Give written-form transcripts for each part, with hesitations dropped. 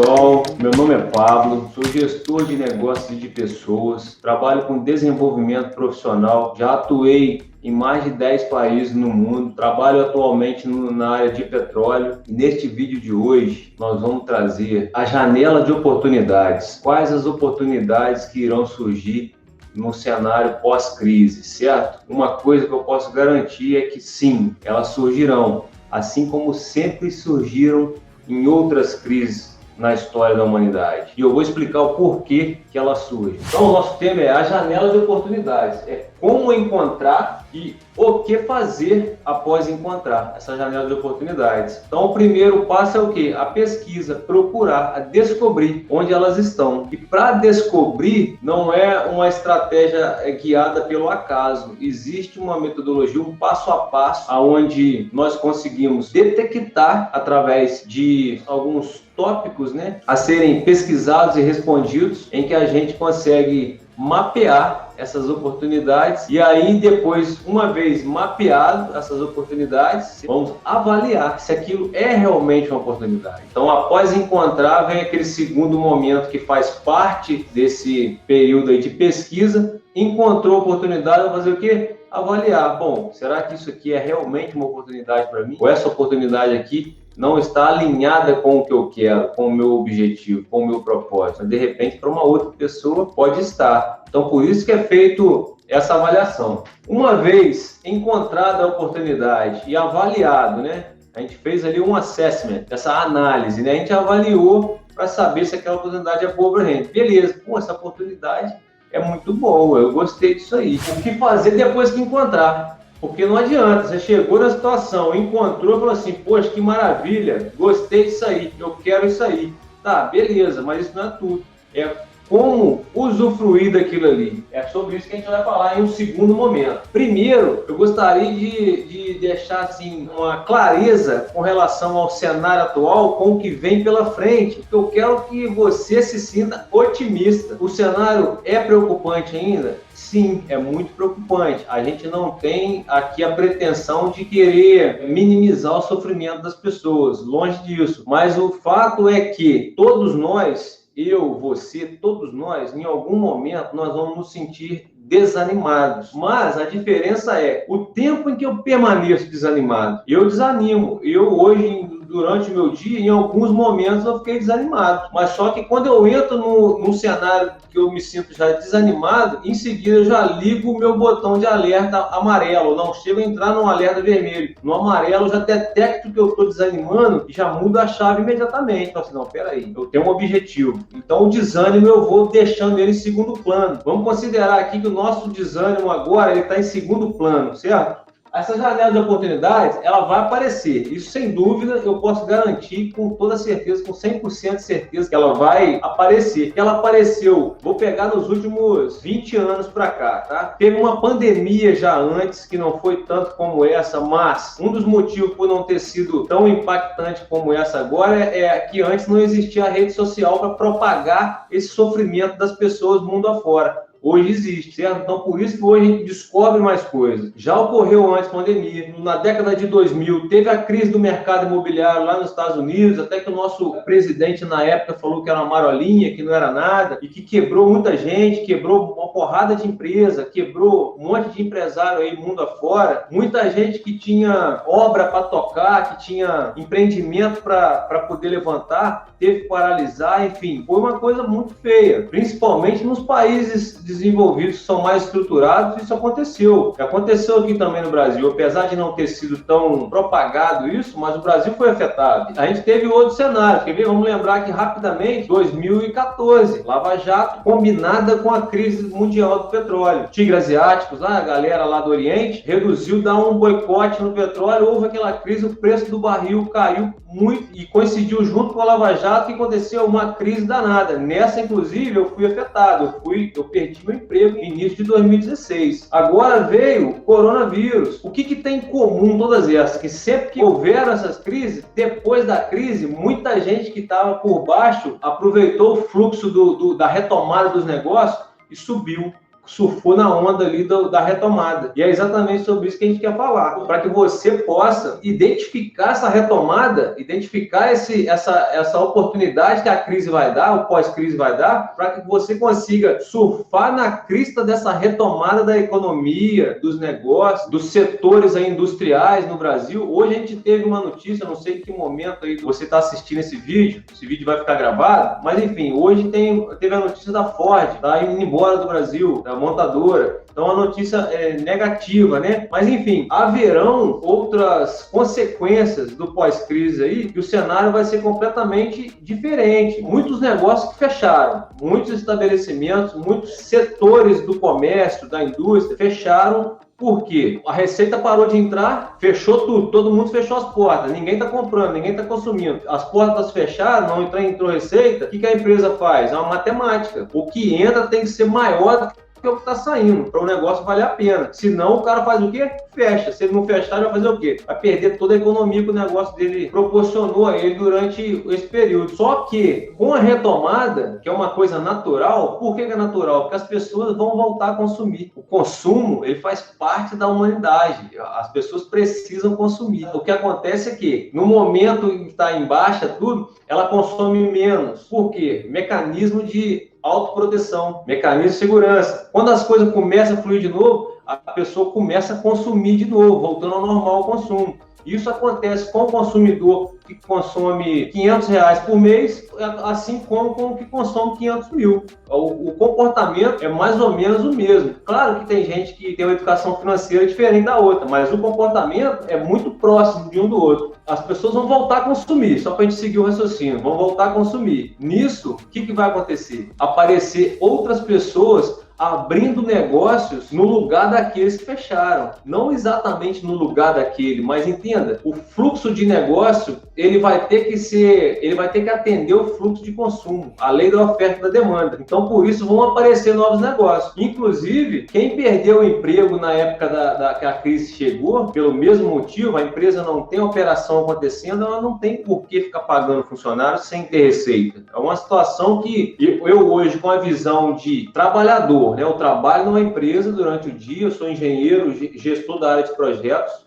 pessoal, meu nome é Pablo, sou gestor de negócios e de pessoas, trabalho com desenvolvimento profissional, já atuei em mais de 10 países no mundo, trabalho atualmente na área de petróleo e neste vídeo de hoje nós vamos trazer a janela de oportunidades, quais as oportunidades que irão surgir no cenário pós-crise, certo? Uma coisa que eu posso garantir é que sim, elas surgirão, assim como sempre surgiram em outras crises na história da humanidade. E eu vou explicar o porquê que ela surge. Então, o nosso tema é a janela de oportunidades. É como encontrar e o que fazer após encontrar essa janela de oportunidades. Então, o primeiro passo é o quê? A pesquisa, procurar, a descobrir onde elas estão. E para descobrir, não é uma estratégia guiada pelo acaso. Existe uma metodologia, um passo a passo, onde nós conseguimos detectar através de alguns tópicos, a serem pesquisados e respondidos, em que a gente consegue mapear essas oportunidades e aí depois, uma vez mapeado essas oportunidades, vamos avaliar se aquilo é realmente uma oportunidade. Então, após encontrar, vem aquele segundo momento que faz parte desse período aí de pesquisa. Encontrou a oportunidade, vai fazer o quê? Avaliar. Bom, será que isso aqui é realmente uma oportunidade para mim? Ou essa oportunidade aqui não está alinhada com o que eu quero, com o meu objetivo, com o meu propósito? De repente, para uma outra pessoa, pode estar. Então, por isso que é feito essa avaliação. Uma vez encontrada a oportunidade e avaliado, a gente fez ali um assessment, essa análise, a gente avaliou para saber se aquela oportunidade é boa para a gente. Beleza, essa oportunidade é muito boa, eu gostei disso aí. O que fazer depois que encontrar? Porque não adianta, você chegou na situação, encontrou e falou assim, poxa, que maravilha, gostei disso aí, eu quero isso aí. Tá, beleza, mas isso não é tudo. É como usufruir daquilo ali. É sobre isso que a gente vai falar em um segundo momento. Primeiro, eu gostaria de deixar assim, uma clareza com relação ao cenário atual, com o que vem pela frente. Eu quero que você se sinta otimista. O cenário é preocupante ainda? Sim, é muito preocupante. A gente não tem aqui a pretensão de querer minimizar o sofrimento das pessoas, longe disso. Mas o fato é que todos nós, eu, você, todos nós, em algum momento, nós vamos nos sentir desanimados. Mas a diferença é o tempo em que eu permaneço desanimado. Eu desanimo. Eu hoje, durante o meu dia, em alguns momentos eu fiquei desanimado. Mas só que quando eu entro num cenário que eu me sinto já desanimado, em seguida eu já ligo o meu botão de alerta amarelo. Não chego a entrar no alerta vermelho. No amarelo eu já detecto que eu estou desanimando e já mudo a chave imediatamente. Então assim, não, peraí, eu tenho um objetivo. Então o desânimo eu vou deixando ele em segundo plano. Vamos considerar aqui que o nosso desânimo agora ele está em segundo plano, certo? Essa janela de oportunidades, ela vai aparecer. Isso, sem dúvida, eu posso garantir com toda certeza, com 100% de certeza que ela vai aparecer. Ela apareceu, vou pegar nos últimos 20 anos para cá, tá? Teve uma pandemia já antes, que não foi tanto como essa, mas um dos motivos por não ter sido tão impactante como essa agora é que antes não existia a rede social para propagar esse sofrimento das pessoas mundo afora. Hoje existe, certo? Então, por isso que hoje a gente descobre mais coisas. Já ocorreu antes da pandemia. Na década de 2000, teve a crise do mercado imobiliário lá nos Estados Unidos, até que o nosso presidente, na época, falou que era uma marolinha, que não era nada, e que quebrou muita gente, quebrou uma porrada de empresa, quebrou um monte de empresário aí mundo afora. Muita gente que tinha obra para tocar, que tinha empreendimento para poder levantar, teve que paralisar, enfim. Foi uma coisa muito feia, principalmente nos países desenvolvidos, que são mais estruturados. Isso aconteceu aqui também no Brasil, apesar de não ter sido tão propagado isso, mas o Brasil foi afetado. A gente teve outro cenário, quer ver? Vamos lembrar aqui rapidamente, 2014, Lava Jato combinada com a crise mundial do petróleo. Tigres asiáticos, a galera lá do Oriente, reduziu, dar um boicote no petróleo, houve aquela crise, o preço do barril caiu muito e coincidiu junto com a Lava Jato que aconteceu uma crise danada. Nessa, inclusive, eu fui afetado, eu perdi meu emprego no início de 2016. Agora veio o coronavírus. O que tem em comum todas essas? Que sempre que houveram essas crises, depois da crise, muita gente que estava por baixo aproveitou o fluxo da retomada dos negócios e subiu. surfou na onda ali da retomada. E é exatamente sobre isso que a gente quer falar, para que você possa identificar essa retomada, identificar essa oportunidade que a crise vai dar, o pós-crise vai dar, para que você consiga surfar na crista dessa retomada da economia, dos negócios, dos setores aí industriais no Brasil. Hoje a gente teve uma notícia, não sei em que momento aí você está assistindo esse vídeo vai ficar gravado, mas enfim, hoje teve a notícia da Ford, tá indo embora do Brasil, da montadora. Então, a notícia é negativa, né? Mas, enfim, haverão outras consequências do pós-crise aí, que o cenário vai ser completamente diferente. Muitos negócios que fecharam, muitos estabelecimentos, muitos setores do comércio, da indústria, fecharam. Por quê? A receita parou de entrar, fechou tudo, todo mundo fechou as portas, ninguém está comprando, ninguém está consumindo. As portas fecharam, não entrou receita, o que a empresa faz? É uma matemática. O que entra tem que ser maior do que o que está saindo, para o negócio valer a pena. Senão o cara faz o quê? Fecha. Se ele não fechar, ele vai fazer o quê? Vai perder toda a economia que o negócio dele proporcionou a ele durante esse período. Só que com a retomada, que é uma coisa natural, por que é natural? Porque as pessoas vão voltar a consumir. O consumo, ele faz parte da humanidade. As pessoas precisam consumir. O que acontece é que, no momento em que está em baixa tudo, ela consome menos. Por quê? Mecanismo de autoproteção, mecanismo de segurança. Quando as coisas começam a fluir de novo, a pessoa começa a consumir de novo, voltando ao normal o consumo. Isso acontece com o consumidor que consome R$500 por mês, assim como com o que consome 500 mil. O comportamento é mais ou menos o mesmo. Claro que tem gente que tem uma educação financeira diferente da outra, mas o comportamento é muito próximo de um do outro. As pessoas vão voltar a consumir, só para a gente seguir o raciocínio, vão voltar a consumir. Nisso, o que vai acontecer? Aparecer outras pessoas abrindo negócios no lugar daqueles que fecharam. Não exatamente no lugar daquele, mas entenda, o fluxo de negócio, ele vai ter que atender o fluxo de consumo, a lei da oferta e da demanda. Então, por isso, vão aparecer novos negócios. Inclusive, quem perdeu o emprego na época que a crise chegou, pelo mesmo motivo, a empresa não tem operação acontecendo, ela não tem por que ficar pagando funcionário sem ter receita. É uma situação que eu hoje, com a visão de trabalhador, eu trabalho numa empresa durante o dia, eu sou engenheiro, gestor da área de projetos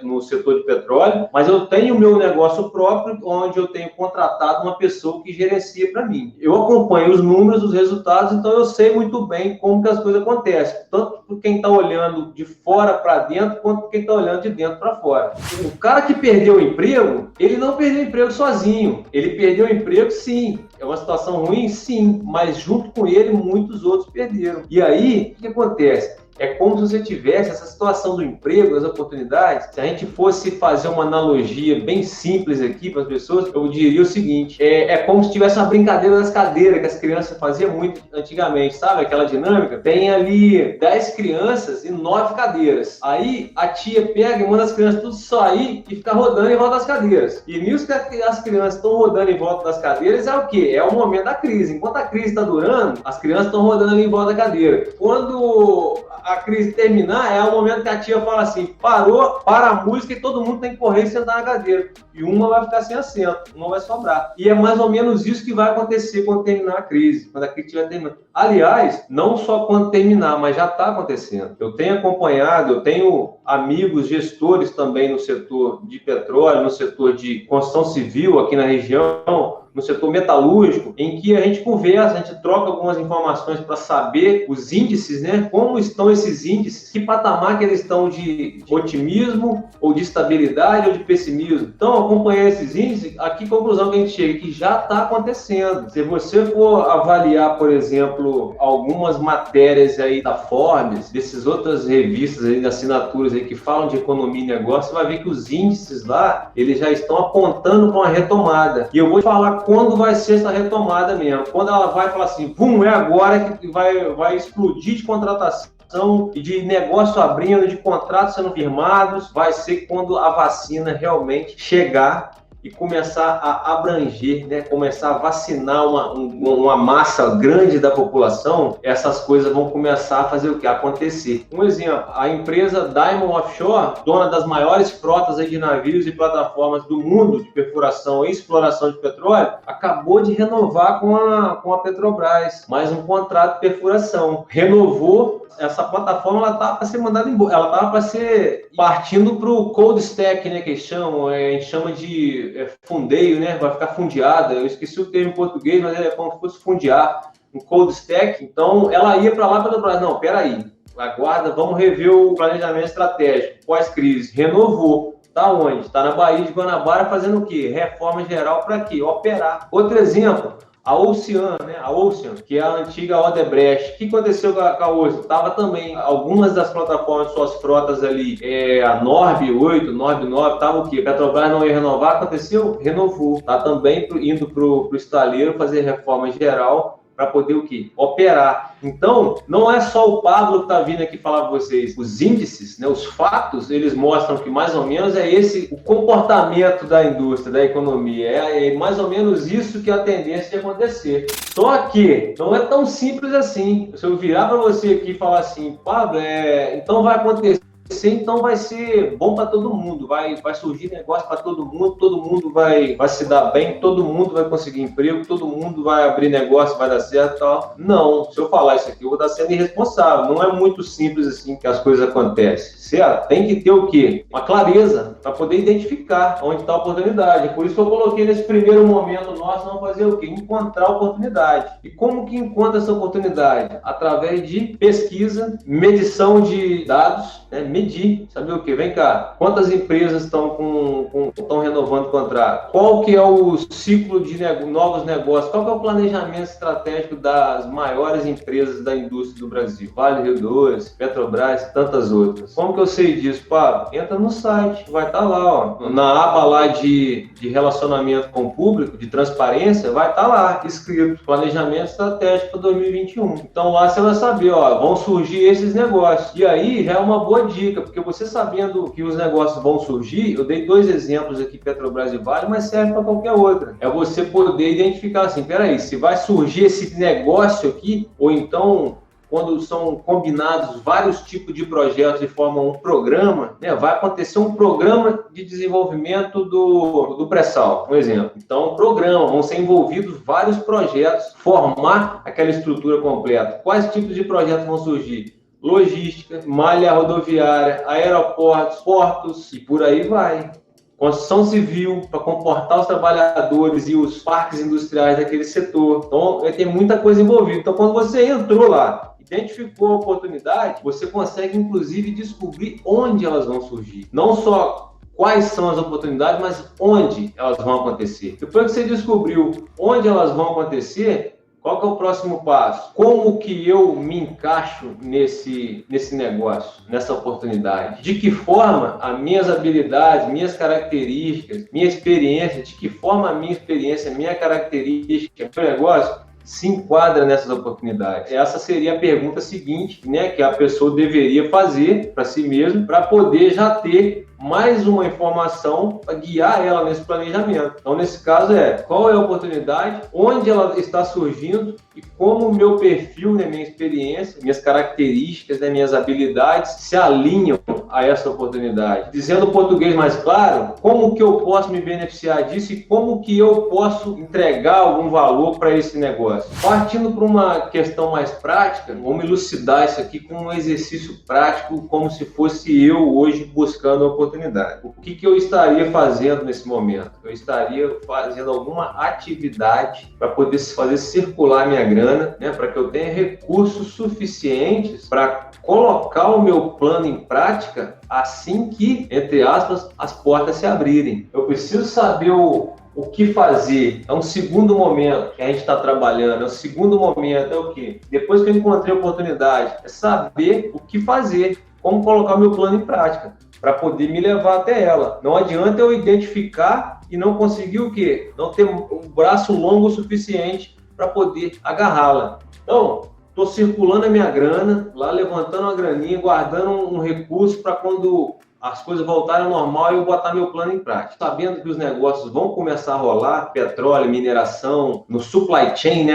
no setor de petróleo, mas eu tenho o meu negócio próprio, onde eu tenho contratado uma pessoa que gerencia para mim. Eu acompanho os números, os resultados, então eu sei muito bem como que as coisas acontecem, tanto por quem está olhando de fora para dentro, quanto por quem está olhando de dentro para fora. O cara que perdeu o emprego, ele não perdeu o emprego sozinho, ele perdeu o emprego sim. É uma situação ruim? Sim, mas junto com ele, muitos outros perderam. E aí, o que acontece? É como se você tivesse essa situação do emprego, das oportunidades. Se a gente fosse fazer uma analogia bem simples aqui para as pessoas, eu diria o seguinte, é como se tivesse uma brincadeira das cadeiras que as crianças faziam muito antigamente, sabe? Aquela dinâmica. Tem ali 10 crianças e 9 cadeiras. Aí a tia pega e manda as crianças tudo sair e ficar rodando em volta das cadeiras. E nisso que as crianças estão rodando em volta das cadeiras é o quê? É o momento da crise. Enquanto a crise está durando, as crianças estão rodando ali em volta da cadeira. Quando a crise terminar, é o momento que a tia fala assim, parou, para a música e todo mundo tem que correr e sentar na cadeira. E uma vai ficar sem assento, uma vai sobrar. E é mais ou menos isso que vai acontecer quando terminar a crise, quando a crise estiver terminando. Aliás, não só quando terminar, mas já está acontecendo. Eu tenho acompanhado, eu tenho amigos gestores também no setor de petróleo, no setor de construção civil aqui na região, no setor metalúrgico, em que a gente conversa, a gente troca algumas informações para saber os índices, né? Como estão esses índices, que patamar que eles estão de otimismo, ou de estabilidade, ou de pessimismo. Então, acompanhar esses índices, aqui conclusão que a gente chega, que já está acontecendo. Se você for avaliar, por exemplo, algumas matérias aí da Forbes, dessas outras revistas aí, assinaturas aí que falam de economia e negócio, você vai ver que os índices lá, eles já estão apontando para uma retomada. E eu vou falar quando vai ser essa retomada mesmo. Quando ela vai falar assim, pum, é agora que vai explodir de contratação e de negócio abrindo, de contratos sendo firmados, vai ser quando a vacina realmente chegar e começar a abranger, né, começar a vacinar uma massa grande da população, essas coisas vão começar a fazer o que? Acontecer. Um exemplo, a empresa Diamond Offshore, dona das maiores frotas aí de navios e plataformas do mundo de perfuração e exploração de petróleo, acabou de renovar com a Petrobras mais um contrato de perfuração. Renovou. Essa plataforma ela estava para ser mandada embora, ela estava para ser partindo para o cold stack, né, que eles chamam, a gente chama de fundeio, né, vai ficar fundeada. Eu esqueci o termo em português, mas é como se fosse fundear, um cold stack. Então ela ia para lá para dobrar. Não, peraí, aguarda, vamos rever o planejamento estratégico pós-crise. Renovou. Está onde? Está na Baía de Guanabara fazendo o quê? Reforma geral para quê? Operar. Outro exemplo. A Ocean, né? A Ocean, que é a antiga Odebrecht. O que aconteceu com a Ocean? Tava também, algumas das plataformas, suas frotas ali, a Norb 8, Norb 9, tava o quê? Petrobras não ia renovar, aconteceu? Renovou. Tá também indo pro estaleiro fazer reforma geral para poder o quê? Operar. Então, não é só o Pablo que está vindo aqui falar para vocês. Os índices, né, os fatos, eles mostram que mais ou menos é esse o comportamento da indústria, da economia. É mais ou menos isso que é a tendência de acontecer. Só que não é tão simples assim. Se eu virar para você aqui e falar assim, Pablo, então vai acontecer, então vai ser bom para todo mundo, vai surgir negócio para todo mundo vai se dar bem, todo mundo vai conseguir emprego, todo mundo vai abrir negócio, vai dar certo e tal. Não, se eu falar isso aqui, eu vou estar sendo irresponsável. Não é muito simples assim que as coisas acontecem, certo? Tem que ter o quê? Uma clareza para poder identificar onde está a oportunidade. Por isso que eu coloquei nesse primeiro momento nosso, vamos fazer o quê? Encontrar a oportunidade. E como que encontra essa oportunidade? Através de pesquisa, medição de dados, né? Medir, saber o quê? Vem cá, quantas empresas estão renovando o contrato? Qual que é o ciclo de novos negócios? Qual que é o planejamento estratégico das maiores empresas da indústria do Brasil? Vale, Rio Doce, Petrobras e tantas outras. Como que eu sei disso? Pá, entra no site, vai estar lá, ó. Na aba lá de relacionamento com o público, de transparência, vai estar lá, escrito Planejamento Estratégico para 2021. Então lá você vai saber, ó, vão surgir esses negócios. E aí já é uma boa dica, porque você sabendo que os negócios vão surgir, eu dei 2 exemplos aqui, Petrobras e Vale, mas serve para qualquer outra. É você poder identificar assim, peraí, se vai surgir esse negócio aqui, ou então quando são combinados vários tipos de projetos e formam um programa, né, vai acontecer um programa de desenvolvimento do pré-sal, um exemplo. Então, programa, vão ser envolvidos vários projetos, formar aquela estrutura completa. Quais tipos de projetos vão surgir? Logística, malha rodoviária, aeroportos, portos e por aí vai. Construção civil para comportar os trabalhadores e os parques industriais daquele setor. Então, tem muita coisa envolvida. Então, quando você entrou lá, identificou a oportunidade, você consegue, inclusive, descobrir onde elas vão surgir. Não só quais são as oportunidades, mas onde elas vão acontecer. Depois que você descobriu onde elas vão acontecer, qual que é o próximo passo? Como que eu me encaixo nesse negócio, nessa oportunidade? De que forma as minhas habilidades, minhas características, minha experiência, de que forma a minha experiência, minha característica, meu negócio se enquadra nessas oportunidades? Essa seria a pergunta seguinte, né, que a pessoa deveria fazer para si mesmo, para poder já ter mais uma informação para guiar ela nesse planejamento. Então, nesse caso qual é a oportunidade, onde ela está surgindo e como o meu perfil, né, minha experiência, minhas características, né, minhas habilidades se alinham a essa oportunidade. Dizendo o português mais claro, como que eu posso me beneficiar disso e como que eu posso entregar algum valor para esse negócio. Partindo para uma questão mais prática, vamos elucidar isso aqui com um exercício prático, como se fosse eu hoje buscando a oportunidade. O que eu estaria fazendo nesse momento? Eu estaria fazendo alguma atividade para poder fazer circular minha grana, né, para que eu tenha recursos suficientes para colocar o meu plano em prática assim que, entre aspas, as portas se abrirem. Eu preciso saber o que fazer. É um segundo momento que a gente está trabalhando. É o segundo momento, é o quê? Depois que eu encontrei a oportunidade, é saber o que fazer, como colocar o meu plano em prática, para poder me levar até ela. Não adianta eu identificar e não conseguir o quê? Não ter um braço longo o suficiente para poder agarrá-la. Então, estou circulando a minha grana, lá levantando uma graninha, guardando um recurso para quando as coisas voltarem ao normal e eu botar meu plano em prática. Sabendo que os negócios vão começar a rolar, petróleo, mineração, no supply chain, né,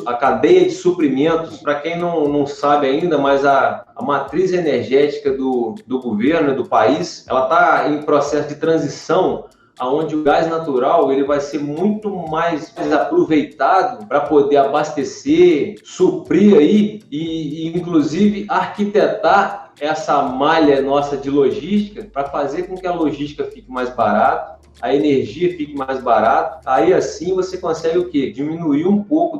a cadeia de suprimentos. Para quem não sabe ainda, mas a matriz energética do governo, do país, ela está em processo de transição, onde o gás natural ele vai ser muito mais aproveitado para poder abastecer, suprir aí e inclusive arquitetar essa malha nossa de logística para fazer com que a logística fique mais barata, a energia fique mais barata. Aí assim você consegue o quê? Diminuir um pouco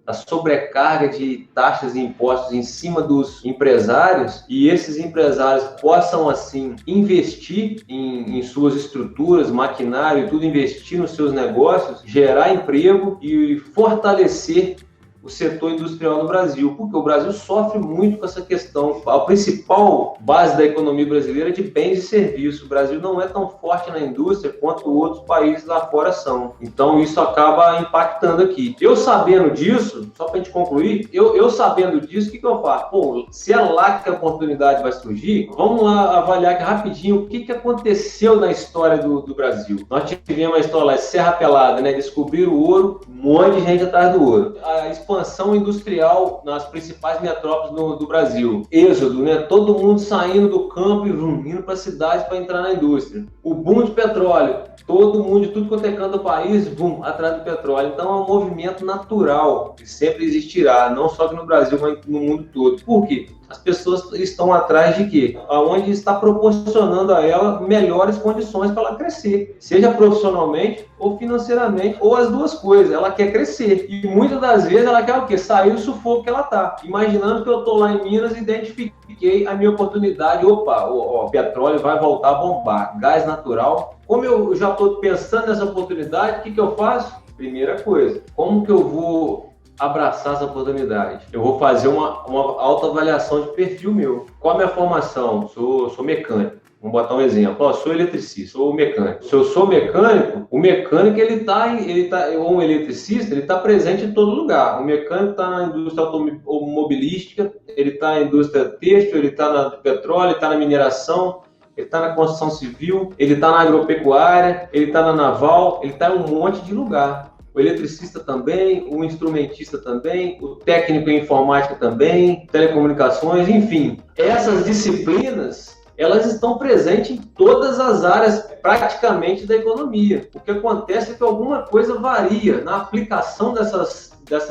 da sobrecarga de taxas e impostos em cima dos empresários, e esses empresários possam, assim, investir em suas estruturas, maquinário, tudo, investir nos seus negócios, gerar emprego e fortalecer o setor industrial no Brasil, porque o Brasil sofre muito com essa questão. A principal base da economia brasileira é de bens e serviços. O Brasil não é tão forte na indústria quanto outros países lá fora são. Então isso acaba impactando aqui. Eu sabendo disso, só para a gente concluir, eu sabendo disso, o que eu faço? Pô, se é lá que a oportunidade vai surgir, vamos lá avaliar aqui rapidinho o que aconteceu na história do Brasil. Nós tivemos a história lá de Serra Pelada, né? Descobrir o ouro, um monte de gente atrás do ouro. A expansão industrial nas principais metrópoles do Brasil. Êxodo, né? Todo mundo saindo do campo e indo para a cidade para entrar na indústria. O boom de petróleo. Todo mundo, de tudo quanto é canto do país, atrás do petróleo. Então é um movimento natural que sempre existirá, não só aqui no Brasil, mas no mundo todo. Por quê? As pessoas estão atrás de quê? Aonde está proporcionando a ela melhores condições para ela crescer, seja profissionalmente ou financeiramente, ou as duas coisas. Ela quer crescer e muitas das vezes ela quer o quê? Sair do sufoco que ela está. Imaginando que eu estou lá em Minas e identifiquei a minha oportunidade. Opa, o petróleo vai voltar a bombar, gás natural. Como eu já estou pensando nessa oportunidade, o que eu faço? Primeira coisa, como que eu vou abraçar essa oportunidade? Eu vou fazer uma autoavaliação de perfil meu. Qual a minha formação? Sou mecânico. Vamos botar um exemplo. Sou eletricista, sou mecânico. Se eu sou mecânico, o mecânico ou um eletricista, ele está presente em todo lugar. O mecânico está na indústria automobilística, ele está na indústria têxtil, ele está na petróleo, ele está na mineração, ele está na construção civil, ele está na agropecuária, ele está na naval, ele está em um monte de lugar. O eletricista também, o instrumentista também, o técnico em informática também, telecomunicações, enfim. Essas disciplinas, elas estão presentes em todas as áreas praticamente da economia. O que acontece é que alguma coisa varia na aplicação dessas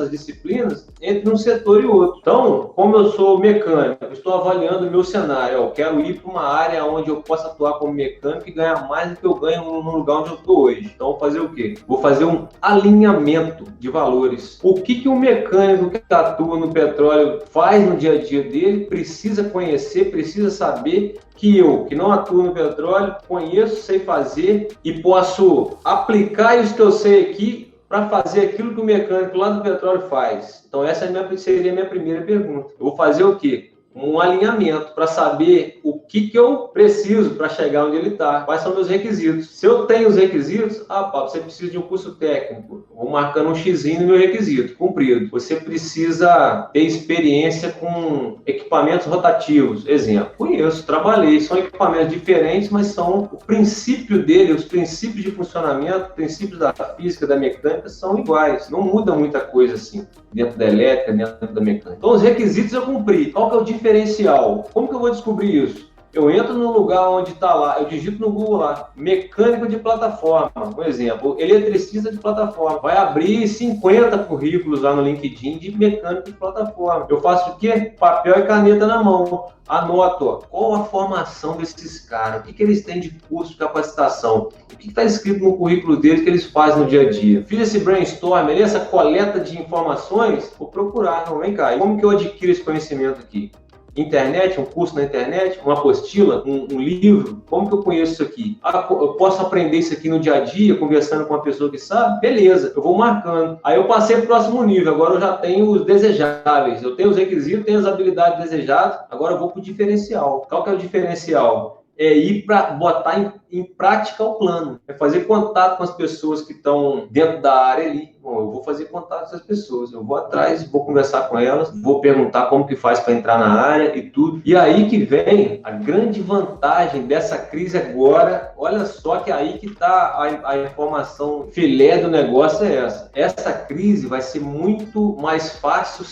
disciplinas entre um setor e outro. Então, como eu sou mecânico, eu estou avaliando o meu cenário. Eu quero ir para uma área onde eu possa atuar como mecânico e ganhar mais do que eu ganho no lugar onde eu estou hoje. Então, vou fazer o quê? Vou fazer um alinhamento de valores. O que um mecânico que atua no petróleo faz no dia a dia dele, precisa conhecer, precisa saber, que eu, que não atuo no petróleo, conheço, sei fazer e posso aplicar isso que eu sei aqui para fazer aquilo que o mecânico lá do petróleo faz. Então essa seria a minha primeira pergunta. Eu vou fazer o quê? Um alinhamento para saber o que eu preciso para chegar onde ele está. Quais são meus requisitos? Se eu tenho os requisitos, você precisa de um curso técnico. Vou marcando um xizinho no meu requisito, cumprido. Você precisa ter experiência com equipamentos rotativos. Exemplo, conheço, trabalhei. São equipamentos diferentes, mas são o princípio dele, os princípios de funcionamento, os princípios da física, da mecânica são iguais. Não muda muita coisa assim dentro da elétrica, dentro da mecânica. Então os requisitos eu cumpri. Qual que é o diferencial? Como que eu vou descobrir isso? Eu entro no lugar onde está lá, eu digito no Google lá, mecânico de plataforma, por exemplo, eletricista de plataforma. Vai abrir 50 currículos lá no LinkedIn de mecânico de plataforma. Eu faço o quê? Papel e caneta na mão. Anoto, qual a formação desses caras, o que eles têm de curso de capacitação, o que está escrito no currículo deles que eles fazem no dia a dia. Fiz esse brainstorm, essa coleta de informações, vou procurar, não, vem cá, como que eu adquiro esse conhecimento aqui? Internet, um curso na internet, uma apostila, um livro, como que eu conheço isso aqui? Eu posso aprender isso aqui no dia a dia, conversando com uma pessoa que sabe? Beleza, eu vou marcando. Aí eu passei para o próximo nível, agora eu já tenho os desejáveis, eu tenho os requisitos, tenho as habilidades desejadas, agora eu vou para o diferencial. Qual que é o diferencial? É ir para botar em em prática o plano. É fazer contato com as pessoas que estão dentro da área ali. Bom, eu vou fazer contato com essas pessoas, eu vou atrás, vou conversar com elas, vou perguntar como que faz para entrar na área e tudo. E aí que vem a grande vantagem dessa crise agora. Olha só que aí que está a informação filé do negócio é essa. Essa crise vai ser muito mais fácil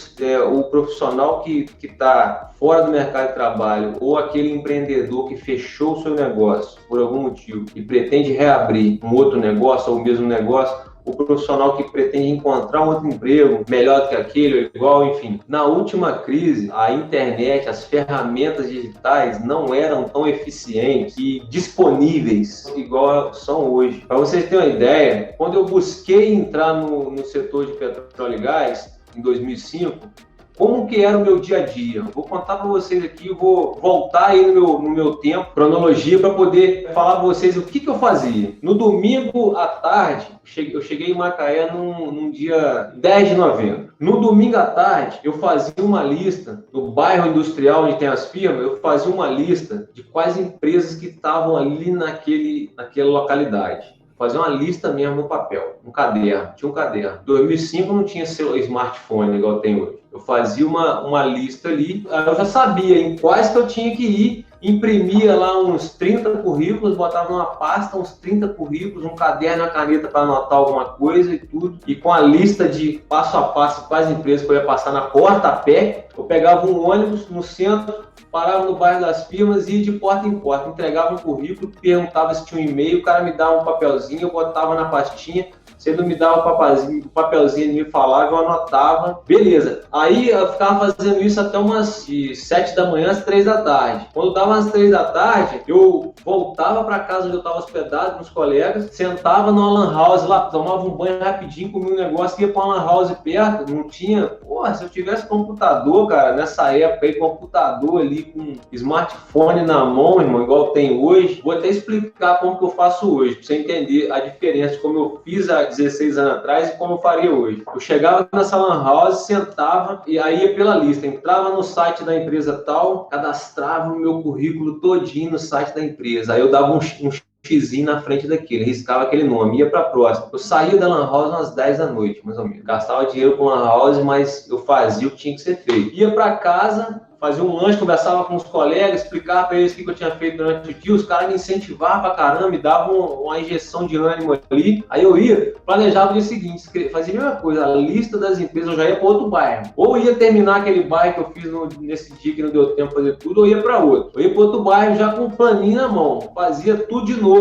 o profissional que está fora do mercado de trabalho ou aquele empreendedor que fechou o seu negócio por algum motivo e pretende reabrir um outro negócio ou o mesmo negócio, o profissional que pretende encontrar um outro emprego melhor do que aquele, ou igual, enfim. Na última crise, a internet, as ferramentas digitais não eram tão eficientes e disponíveis igual são hoje. Para vocês terem uma ideia, quando eu busquei entrar no setor de petróleo e gás, em 2005, como que era o meu dia a dia? Vou contar para vocês aqui, vou voltar aí no meu tempo, cronologia, para poder falar para vocês o que eu fazia. No domingo à tarde, eu cheguei em Macaé num dia 10 de novembro. No domingo à tarde, eu fazia uma lista, no bairro industrial onde tem as firmas, eu fazia uma lista de quais empresas que estavam ali naquela localidade. Fazer uma lista mesmo no papel, um caderno, tinha um caderno. Em 2005 não tinha smartphone igual tem hoje. Eu fazia uma lista ali, eu já sabia em quais que eu tinha que ir, imprimia lá uns 30 currículos, botava numa pasta uns 30 currículos, um caderno e uma caneta para anotar alguma coisa e tudo, e com a lista de passo a passo quais empresas que eu ia passar na porta a pé, eu pegava um ônibus no centro, parava no bairro das firmas e ia de porta em porta, entregava um currículo, perguntava se tinha um e-mail, o cara me dava um papelzinho, eu botava na pastinha, se ele não me dava um papelzinho, ele me falava, eu anotava, beleza. Aí eu ficava fazendo isso até umas de 7 da manhã às 3 da tarde. Quando dava às 3 da tarde, eu voltava para casa onde eu estava hospedado com os colegas, sentava numa lan house lá, tomava um banho rapidinho, comia um negócio, ia para uma lan house perto, não tinha... Porra, se eu tivesse computador, cara, nessa época aí, computador ali com smartphone na mão, irmão, igual tem hoje, vou até explicar como que eu faço hoje, para você entender a diferença de como eu fiz há 16 anos atrás e como eu faria hoje. Eu chegava nessa lan house, sentava e aí ia pela lista, entrava no site da empresa tal, cadastrava o meu currículo todinho no site da empresa, aí eu dava um xizinho na frente daquele, riscava aquele nome, ia para a próxima. Eu saía da lan house umas 10 da noite, mais ou menos. Gastava dinheiro com lan house, mas eu fazia o que tinha que ser feito. Ia para casa, fazia um lanche, conversava com os colegas, explicava para eles o que eu tinha feito durante o dia, os caras me incentivavam pra caramba, me davam uma injeção de ânimo ali. Aí eu ia, planejava o dia seguinte, fazia a mesma coisa, a lista das empresas, eu já ia para outro bairro. Ou ia terminar aquele bairro que eu fiz nesse dia que não deu tempo de fazer tudo, ou ia para outro. Eu ia para outro bairro já com um planinho na mão, fazia tudo de novo.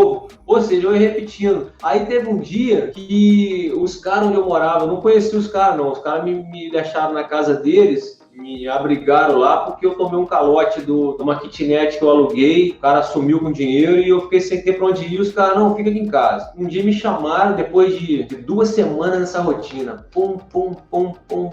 Ou seja, eu ia repetindo. Aí teve um dia que os caras onde eu morava, eu não conhecia os caras não, os caras me deixaram na casa deles, me abrigaram lá porque eu tomei um calote de uma kitnet que eu aluguei, o cara sumiu com dinheiro e eu fiquei sem ter pra onde ir, os caras, não, fica aqui em casa. Um dia me chamaram, depois de 2 semanas nessa rotina,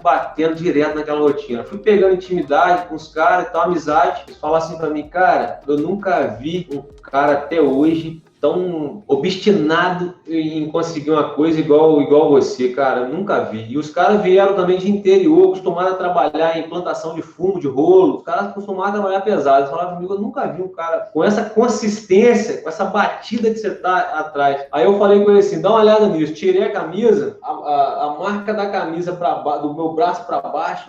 batendo direto naquela rotina. Fui pegando intimidade com os caras e tal, amizade, eles falaram assim pra mim, cara, eu nunca vi um cara até hoje tão obstinado em conseguir uma coisa igual você, cara, eu nunca vi. E os caras vieram também de interior, acostumados a trabalhar em plantação de fumo, de rolo, os caras acostumados a trabalhar pesado. Eles falaram comigo, eu nunca vi um cara com essa consistência, com essa batida que você tá atrás. Aí eu falei com ele assim, dá uma olhada nisso, tirei a camisa, a marca da camisa do meu braço para baixo,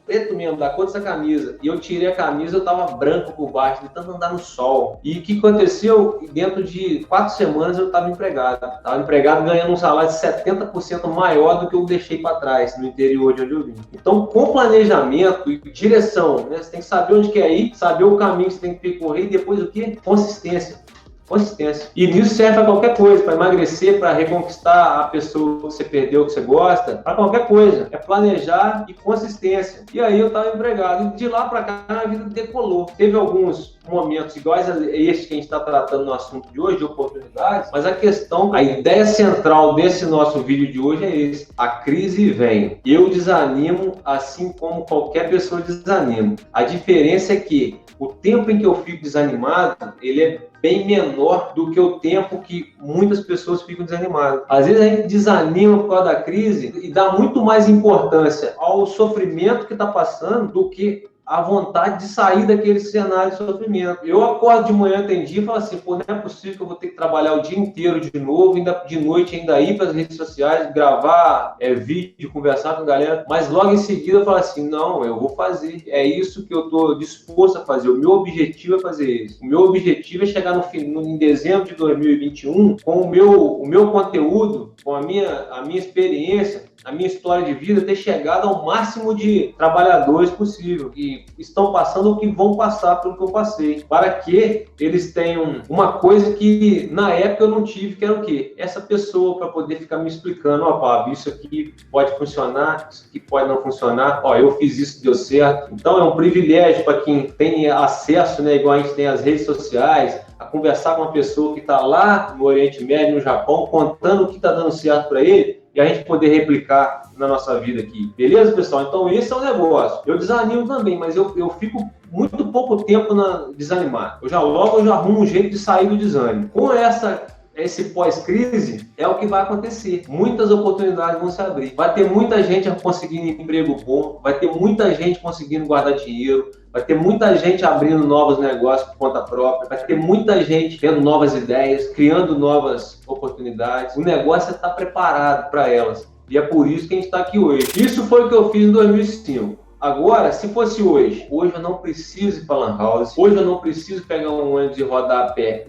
preto mesmo, da cor dessa camisa. E eu tirei a camisa, eu tava branco por baixo, de tanto andar no sol. E o que aconteceu? Dentro de 4 semanas eu tava empregado. Tava empregado ganhando um salário de 70% maior do que eu deixei para trás, no interior de onde eu vim. Então, com planejamento e direção, né? Você tem que saber onde quer ir, saber o caminho que você tem que percorrer e depois o quê? Consistência. E nisso serve para qualquer coisa, para emagrecer, para reconquistar a pessoa que você perdeu, que você gosta, para qualquer coisa. É planejar e consistência. E aí eu estava empregado. E de lá para cá a vida decolou. Teve alguns momentos iguais a este que a gente está tratando no assunto de hoje, de oportunidades, mas a ideia central desse nosso vídeo de hoje é esse. A crise vem. Eu desanimo assim como qualquer pessoa desanima. A diferença é que o tempo em que eu fico desanimado, ele é bem menor do que o tempo que muitas pessoas ficam desanimadas. Às vezes a gente desanima por causa da crise e dá muito mais importância ao sofrimento que está passando do que a vontade de sair daquele cenário de sofrimento. Eu acordo de manhã, tem dia, e falo assim, pô, não é possível que eu vou ter que trabalhar o dia inteiro de novo, ainda de noite ainda ir para as redes sociais, gravar vídeo, conversar com a galera, mas logo em seguida eu falo assim, não, eu vou fazer, é isso que eu estou disposto a fazer, o meu objetivo é fazer isso. O meu objetivo é chegar em dezembro de 2021 com o meu conteúdo, com a minha experiência, a minha história de vida, ter chegado ao máximo de trabalhadores possível, que estão passando ou que vão passar pelo que eu passei, para que eles tenham uma coisa que na época eu não tive, que era o quê? Essa pessoa para poder ficar me explicando, ó, Pablo, isso aqui pode funcionar, isso aqui pode não funcionar, ó, eu fiz isso, deu certo. Então é um privilégio para quem tem acesso, né, igual a gente tem as redes sociais, a conversar com uma pessoa que está lá no Oriente Médio, no Japão, contando o que está dando certo para ele, e a gente poder replicar na nossa vida aqui. Beleza, pessoal? Então, esse é o negócio. Eu desanimo também, mas eu fico muito pouco tempo desanimado. Eu já arrumo um jeito de sair do desânimo. Com esse pós-crise, é o que vai acontecer. Muitas oportunidades vão se abrir. Vai ter muita gente conseguindo emprego bom, vai ter muita gente conseguindo guardar dinheiro, vai ter muita gente abrindo novos negócios por conta própria, vai ter muita gente tendo novas ideias, criando novas oportunidades. O negócio é estar preparado para elas. E é por isso que a gente está aqui hoje. Isso foi o que eu fiz em 2005. Agora, se fosse hoje eu não preciso ir para Lan House, hoje eu não preciso pegar um ônibus e rodar a pé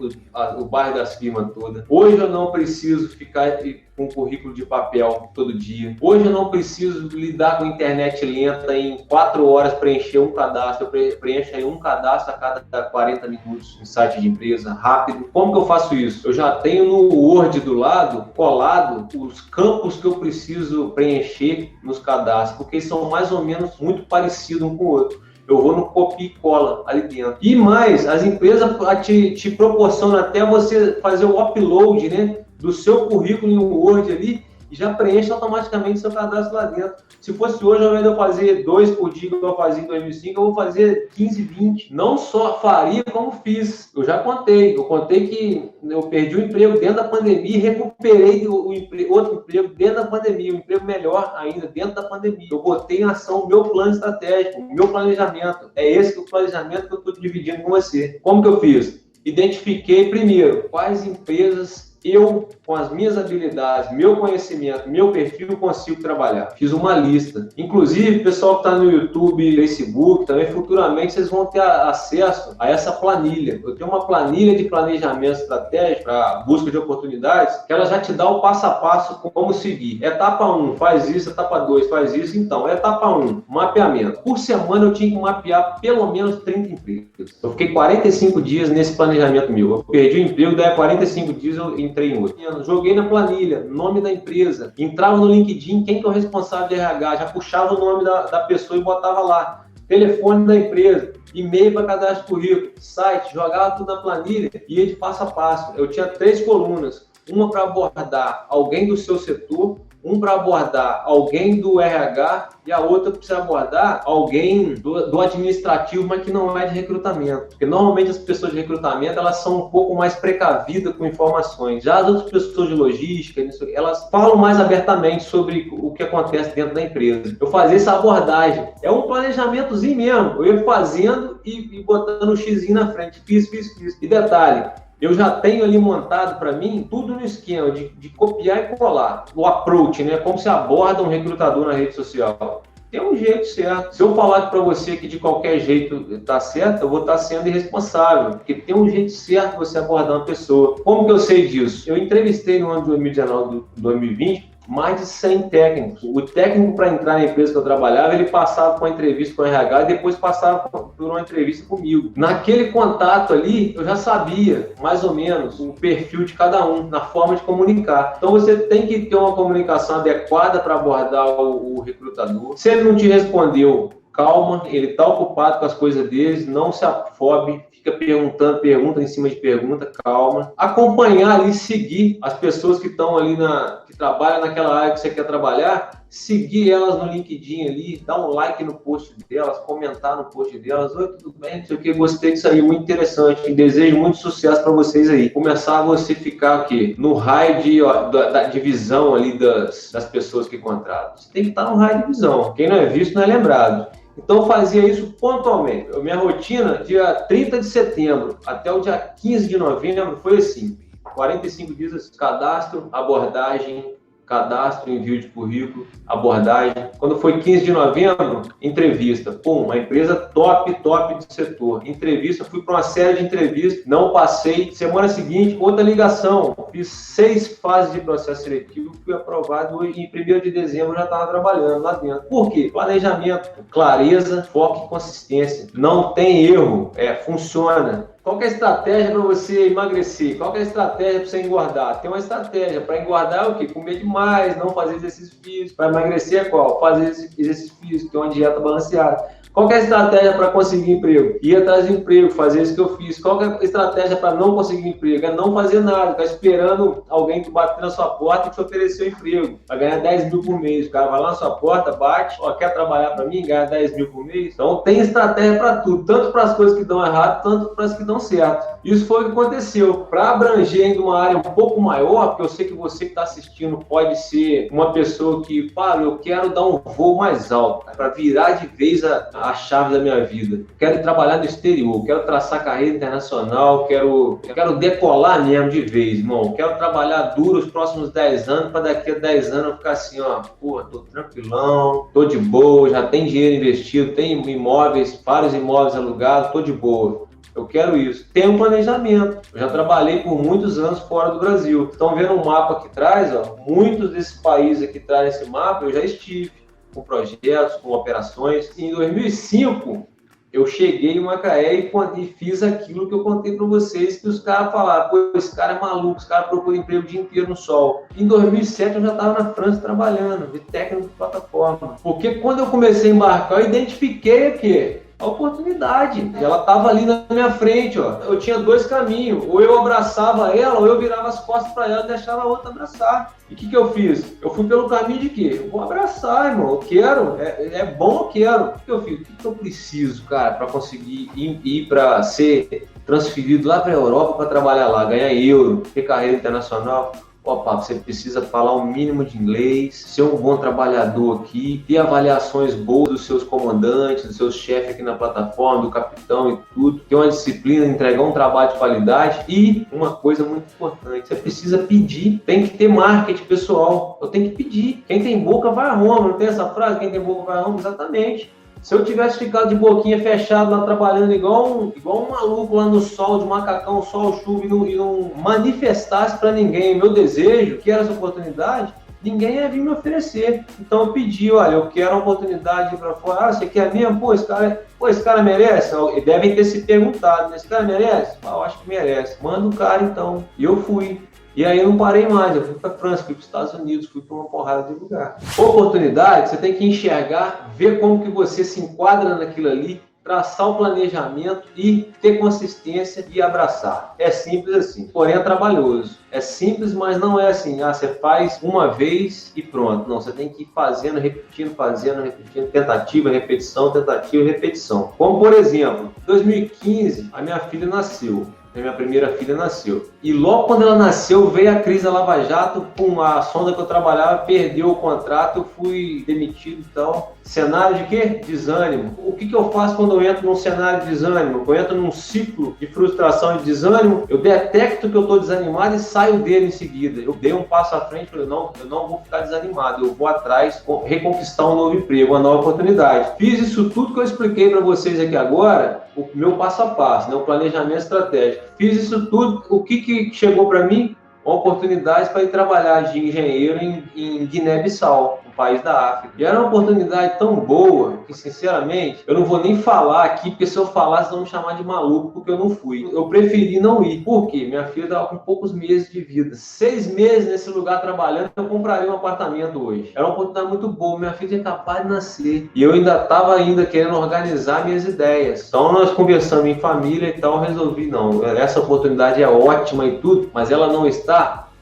o bairro das firmas toda, hoje eu não preciso ficar com currículo de papel todo dia, hoje eu não preciso lidar com internet lenta em 4 horas preencher um cadastro, eu preencho aí um cadastro a cada 40 minutos em site de empresa, rápido. Como que eu faço isso? Eu já tenho no Word do lado, colado, os campos que eu preciso preencher nos cadastros, porque são mais ou menos muito parecidos um com o outro. Eu vou no copia e cola ali dentro. E mais, as empresas te proporcionam até você fazer o upload, né, do seu currículo em um Word ali e já preenche automaticamente seu cadastro lá dentro. Se fosse hoje, ao invés de eu fazer 2 por dia que eu fazia em 2005, eu vou fazer 15, 20. Não só faria como fiz. Eu já contei. Eu contei que eu perdi o emprego dentro da pandemia e recuperei outro emprego dentro da pandemia. Um emprego melhor ainda dentro da pandemia. Eu botei em ação o meu plano estratégico, o meu planejamento. É esse o planejamento que eu estou dividindo com você. Como que eu fiz? Identifiquei primeiro quais empresas eu, com as minhas habilidades, meu conhecimento, meu perfil, consigo trabalhar. Fiz uma lista. Inclusive, o pessoal que está no YouTube, Facebook, também futuramente vocês vão ter acesso a essa planilha. Eu tenho uma planilha de planejamento estratégico para busca de oportunidades, que ela já te dá o passo a passo como seguir. Etapa 1, faz isso. Etapa 2, faz isso. Então, etapa 1, mapeamento. Por semana eu tinha que mapear pelo menos 30 empregos. Eu fiquei 45 dias nesse planejamento meu. Eu perdi o emprego, daí a 45 dias eu entrei em outro. Joguei na planilha, nome da empresa, entrava no LinkedIn, quem que é o responsável de RH, já puxava o nome da pessoa e botava lá, telefone da empresa, e-mail para cadastro de currículo, site, jogava tudo na planilha e ia de passo a passo. Eu tinha 3 colunas, uma para abordar alguém do seu setor, um para abordar alguém do RH e a outra precisa abordar alguém do administrativo, mas que não é de recrutamento. Porque normalmente as pessoas de recrutamento, elas são um pouco mais precavidas com informações. Já as outras pessoas de logística, elas falam mais abertamente sobre o que acontece dentro da empresa. Eu fazia essa abordagem. É um planejamentozinho mesmo. Eu ia fazendo e botando um xizinho na frente. Fiz. E detalhe, eu já tenho ali montado para mim tudo no esquema de copiar e colar. O approach, né? Como se aborda um recrutador na rede social. Tem um jeito certo. Se eu falar para você que de qualquer jeito está certo, eu vou estar sendo irresponsável. Porque tem um jeito certo de você abordar uma pessoa. Como que eu sei disso? Eu entrevistei no ano de 2019, 2020, mais de 100 técnicos. O técnico, para entrar na empresa que eu trabalhava, ele passava por uma entrevista com o RH e depois passava por uma entrevista comigo. Naquele contato ali, eu já sabia, mais ou menos, o perfil de cada um, na forma de comunicar. Então, você tem que ter uma comunicação adequada para abordar o recrutador. Se ele não te respondeu, calma, ele está ocupado com as coisas dele, não se afobe, fica perguntando, pergunta em cima de pergunta, calma. Acompanhar ali, seguir as pessoas que estão ali, que trabalham naquela área que você quer trabalhar, seguir elas no LinkedIn ali, dar um like no post delas, comentar no post delas, oi, tudo bem, não sei o que, gostei disso aí, muito interessante, e desejo muito sucesso para vocês aí. Começar a você ficar o quê? No raio da divisão ali das pessoas que contratam. Você tem que estar no raio de visão, quem não é visto não é lembrado. Então eu fazia isso pontualmente. Minha rotina, dia 30 de setembro até o dia 15 de novembro, foi assim: 45 dias, cadastro, abordagem, cadastro, envio de currículo, abordagem. Quando foi 15 de novembro, entrevista. Pum, uma empresa top do setor. Entrevista, fui para uma série de entrevistas, não passei. Semana seguinte, outra ligação. Fiz 6 fases de processo seletivo, fui aprovado e em 1º de dezembro já estava trabalhando lá dentro. Por quê? Planejamento, clareza, foco e consistência. Não tem erro, funciona. Qual que é a estratégia para você emagrecer? Qual que é a estratégia para você engordar? Tem uma estratégia. Para engordar é o quê? Comer demais, não fazer exercício físico. Para emagrecer é qual? Fazer exercício físico, ter uma dieta balanceada. Qual que é a estratégia para conseguir emprego? Ir atrás de emprego, fazer isso que eu fiz. Qual que é a estratégia para não conseguir emprego? É não fazer nada, ficar esperando alguém que bater na sua porta e te oferecer um emprego. Para ganhar 10 mil por mês. O cara vai lá na sua porta, bate, quer trabalhar para mim, ganhar 10 mil por mês? Então tem estratégia para tudo, tanto para as coisas que dão errado, tanto para as que dão certo. Isso foi o que aconteceu. Para abranger ainda uma área um pouco maior, porque eu sei que você que está assistindo pode ser uma pessoa que, eu quero dar um voo mais alto, para virar de vez a chave da minha vida. Quero trabalhar no exterior, quero traçar carreira internacional, quero decolar mesmo de vez, irmão. Quero trabalhar duro os próximos 10 anos, para daqui a 10 anos eu ficar assim, tô tranquilão, tô de boa, já tem dinheiro investido, tem imóveis, vários imóveis alugados, tô de boa. Eu quero isso. Tem um planejamento. Eu já trabalhei por muitos anos fora do Brasil. Estão vendo um mapa aqui atrás, muitos desses países aqui atrás desse mapa eu já estive, com projetos, com operações. Em 2005, eu cheguei em Macaé e fiz aquilo que eu contei para vocês, que os caras falaram, esse cara é maluco, esse cara procura emprego o dia inteiro no sol. Em 2007, eu já estava na França trabalhando, de técnico de plataforma. Porque quando eu comecei a embarcar, eu identifiquei o quê? A oportunidade. E ela estava ali na minha frente, Eu tinha 2 caminhos. Ou eu abraçava ela, ou eu virava as costas para ela e deixava a outra abraçar. E o que eu fiz? Eu fui pelo caminho de quê? Eu vou abraçar, irmão. Eu quero. É bom, eu quero. O que eu fiz? O que eu preciso, cara, para conseguir ir para ser transferido lá para a Europa para trabalhar lá, ganhar euro, ter carreira internacional? Você precisa falar o mínimo de inglês, ser um bom trabalhador aqui, ter avaliações boas dos seus comandantes, dos seus chefes aqui na plataforma, do capitão e tudo, ter uma disciplina, entregar um trabalho de qualidade e uma coisa muito importante, você precisa pedir, tem que ter marketing pessoal, eu tenho que pedir. Quem tem boca vai a Roma, não tem essa frase? Quem tem boca vai a Roma? Exatamente. Se eu tivesse ficado de boquinha fechada lá trabalhando igual um maluco lá no sol, de macacão, sol, chuva, e não manifestasse para ninguém meu desejo, que era essa oportunidade, ninguém ia vir me oferecer. Então eu pedi, eu quero uma oportunidade para fora. Você quer mesmo? Esse cara merece? Devem ter se perguntado, né? Esse cara merece? Eu acho que merece. Manda o cara então. E eu fui. E aí eu não parei mais, eu fui para a França, fui para os Estados Unidos, fui para uma porrada de lugar. Oportunidade, você tem que enxergar, ver como que você se enquadra naquilo ali, traçar o planejamento e ter consistência e abraçar. É simples assim, porém é trabalhoso. É simples, mas não é assim, você faz uma vez e pronto. Não, você tem que ir fazendo, repetindo, tentativa, repetição. Como por exemplo, em 2015, a minha filha nasceu. Minha primeira filha nasceu. E logo quando ela nasceu, veio a crise da Lava Jato, a sonda que eu trabalhava perdeu o contrato, eu fui demitido e tal. Cenário de quê? Desânimo. O que eu faço quando eu entro num cenário de desânimo? Eu entro num ciclo de frustração e de desânimo, eu detecto que eu estou desanimado e saio dele em seguida. Eu dei um passo à frente e falei, não, eu não vou ficar desanimado, eu vou atrás, reconquistar um novo emprego, uma nova oportunidade. Fiz isso tudo que eu expliquei para vocês aqui agora, o meu passo a passo, o planejamento estratégico. Fiz isso tudo, o que chegou para mim? Uma oportunidade para ir trabalhar de engenheiro em Guiné-Bissau, um país da África. E era uma oportunidade tão boa que, sinceramente, eu não vou nem falar aqui, porque se eu falar, vocês vão me chamar de maluco, porque eu não fui. Eu preferi não ir. Por quê? Minha filha estava com poucos meses de vida. 6 meses nesse lugar trabalhando, eu compraria um apartamento hoje. Era uma oportunidade muito boa. Minha filha tinha acabado de nascer. E eu ainda estava querendo organizar minhas ideias. Então, nós conversamos em família e tal, resolvi, não, essa oportunidade é ótima e tudo, mas ela não está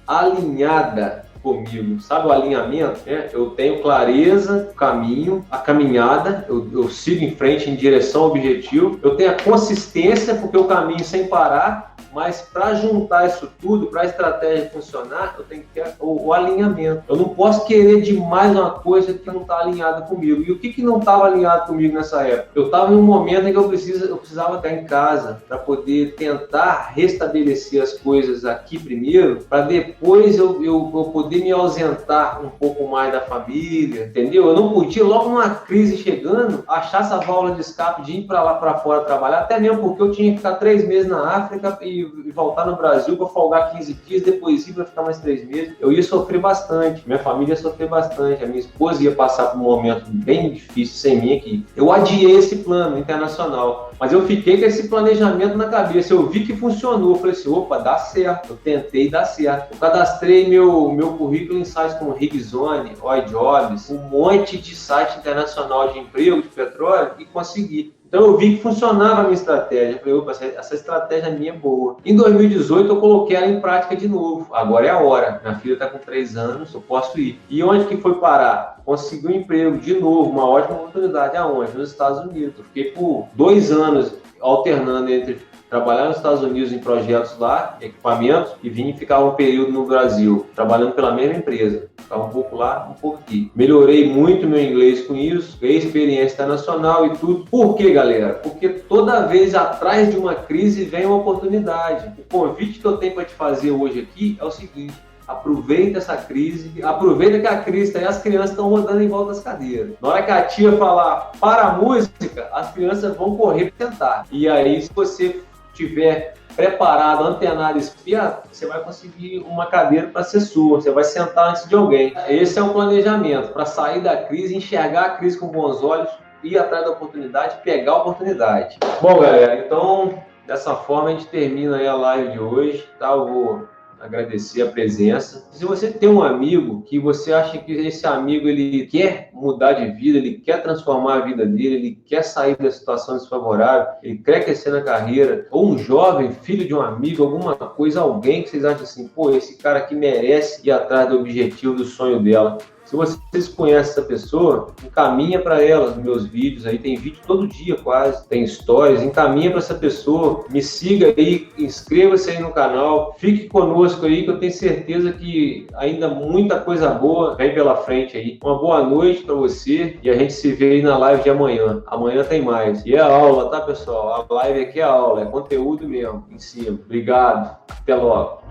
alinhada comigo, sabe o alinhamento, né? Eu tenho clareza, o caminho, a caminhada, eu sigo em frente em direção ao objetivo, eu tenho a consistência, porque eu caminho sem parar, mas para juntar isso tudo, para a estratégia funcionar, eu tenho que ter o alinhamento. Eu não posso querer demais uma coisa que não está alinhada comigo. E o que não estava alinhado comigo nessa época? Eu estava em um momento em que eu precisava estar em casa para poder tentar restabelecer as coisas aqui primeiro, para depois eu poder me ausentar um pouco mais da família, entendeu? Eu não podia, logo numa crise chegando, achar essa válvula de escape de ir para lá para fora trabalhar, até mesmo porque eu tinha que ficar 3 meses na África e voltar no Brasil para folgar 15 dias, depois ir para ficar mais 3 meses. Eu ia sofrer bastante, minha família ia sofrer bastante, a minha esposa ia passar por um momento bem difícil sem mim aqui. Eu adiei esse plano internacional, mas eu fiquei com esse planejamento na cabeça, eu vi que funcionou, eu falei assim, opa, dá certo, eu tentei dar certo. Eu cadastrei meu currículo em sites como Rigzone, Oi Jobs, um monte de site internacional de emprego de petróleo e consegui. Então eu vi que funcionava a minha estratégia. Eu falei, opa, essa estratégia minha é boa. Em 2018 eu coloquei ela em prática de novo. Agora é a hora. Minha filha está com 3 anos, eu posso ir. E onde que foi parar? Consegui um emprego de novo, uma ótima oportunidade. Aonde? Nos Estados Unidos. Eu fiquei por 2 anos alternando entre trabalhar nos Estados Unidos em projetos lá, equipamentos, e vim ficar um período no Brasil, trabalhando pela mesma empresa. Ficava um pouco lá, um pouco aqui. Melhorei muito meu inglês com isso, ganhei experiência internacional e tudo. Por quê, galera? Porque toda vez atrás de uma crise vem uma oportunidade. O convite que eu tenho para te fazer hoje aqui é o seguinte: aproveita essa crise, aproveita que a crise está aí, as crianças estão rodando em volta das cadeiras. Na hora que a tia falar para a música, as crianças vão correr para sentar. E aí, se você tiver preparado, antenado, espiado, você vai conseguir uma cadeira para ser sua, você vai sentar antes de alguém. Esse é o planejamento, para sair da crise, enxergar a crise com bons olhos, ir atrás da oportunidade, pegar a oportunidade. Bom, galera, então, dessa forma a gente termina aí a live de hoje, tá? Eu vou agradecer a presença. Se você tem um amigo que você acha que esse amigo ele quer mudar de vida, ele quer transformar a vida dele, ele quer sair da situação desfavorável, ele quer crescer na carreira, ou um jovem, filho de um amigo, alguma coisa, alguém que vocês acham assim, pô, esse cara aqui merece ir atrás do objetivo, do sonho dela. Se vocês conhecem essa pessoa, encaminha para ela nos meus vídeos, aí tem vídeo todo dia quase, tem stories, encaminha para essa pessoa, me siga aí, inscreva-se aí no canal, fique conosco aí que eu tenho certeza que ainda muita coisa boa vem pela frente aí. Uma boa noite para você e a gente se vê aí na live de amanhã. Amanhã tem mais. E é aula, tá, pessoal? A live aqui é aula, é conteúdo mesmo, em cima. Obrigado, até logo.